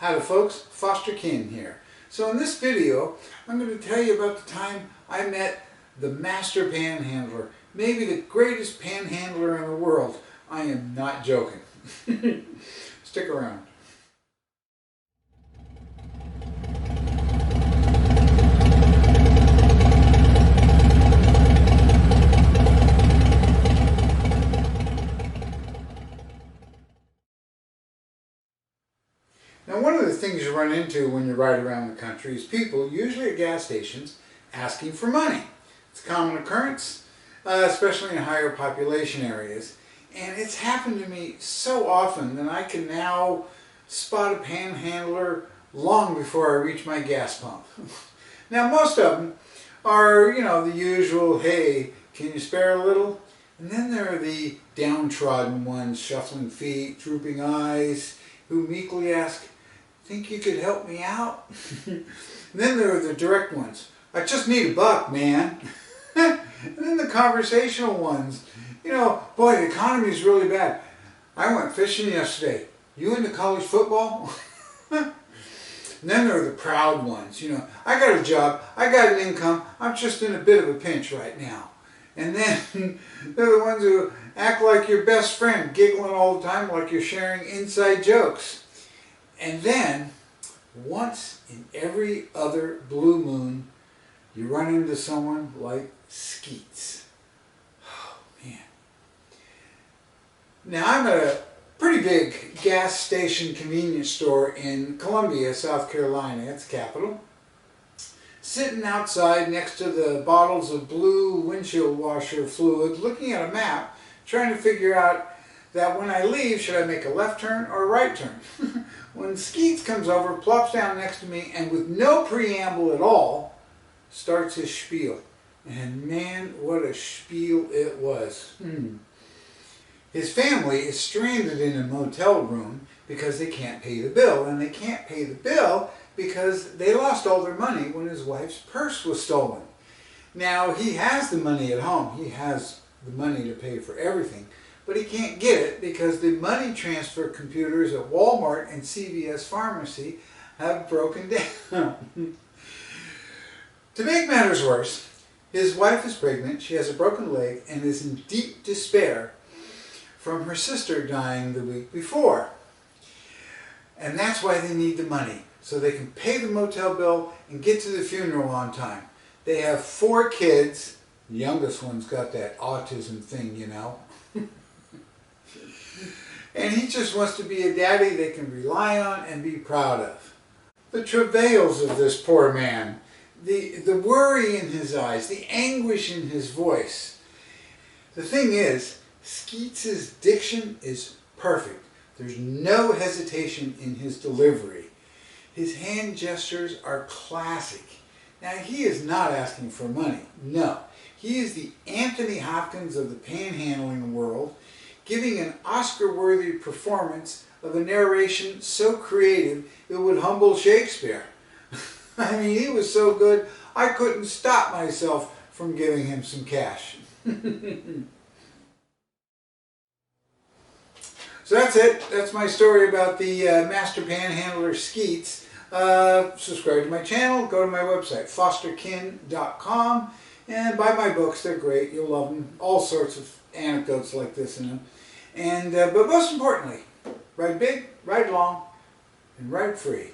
Howdy folks, Foster Kinn here. So in this video, I'm going to tell you about the time I met the Master Panhandler, maybe the greatest panhandler in the world. I am not joking. Stick around. Now, one of the things you run into when you ride around the country is people, usually at gas stations, asking for money. It's a common occurrence, especially in higher population areas. And it's happened to me so often that I can now spot a panhandler long before I reach my gas pump. Now, most of them are, the usual, hey, can you spare a little? And then there are the downtrodden ones, shuffling feet, drooping eyes, who meekly ask, think you could help me out? And then there are the direct ones. I just need $1, man. And then the conversational ones. Boy, the economy is really bad. I went fishing yesterday. You into college football? And then there are the proud ones. I got a job. I got an income. I'm just in a bit of a pinch right now. And then they're the ones who act like your best friend, giggling all the time like you're sharing inside jokes. And then, once in every other blue moon, you run into someone like Skeetz. Oh, man. Now, I'm at a pretty big gas station convenience store in Columbia, South Carolina. It's the capital. Sitting outside next to the bottles of blue windshield washer fluid, looking at a map, trying to figure out that when I leave, should I make a left turn or a right turn? When Skeetz comes over, plops down next to me, and with no preamble at all, starts his spiel. And man, what a spiel it was. His family is stranded in a motel room because they can't pay the bill. And they can't pay the bill because they lost all their money when his wife's purse was stolen. Now, he has the money at home. He has the money to pay for everything. But he can't get it because the money transfer computers at Walmart and CVS Pharmacy have broken down. To make matters worse, his wife is pregnant, she has a broken leg, and is in deep despair from her sister dying the week before. And that's why they need the money, so they can pay the motel bill and get to the funeral on time. They have 4 kids. The youngest one's got that autism thing, And he just wants to be a daddy they can rely on and be proud of. The travails of this poor man, the worry in his eyes, the anguish in his voice. The thing is, Skeetz's diction is perfect. There's no hesitation in his delivery. His hand gestures are classic. Now, he is not asking for money. No. He is the Anthony Hopkins of the panhandling world, giving an Oscar-worthy performance of a narration so creative it would humble Shakespeare. I mean, he was so good, I couldn't stop myself from giving him some cash. So that's it. That's my story about the Master Panhandler Skeetz. Subscribe to my channel, go to my website, fosterkinn.com, and buy my books. They're great. You'll love them. All sorts of anecdotes like this in them. And but most importantly, ride big, ride long, and ride free.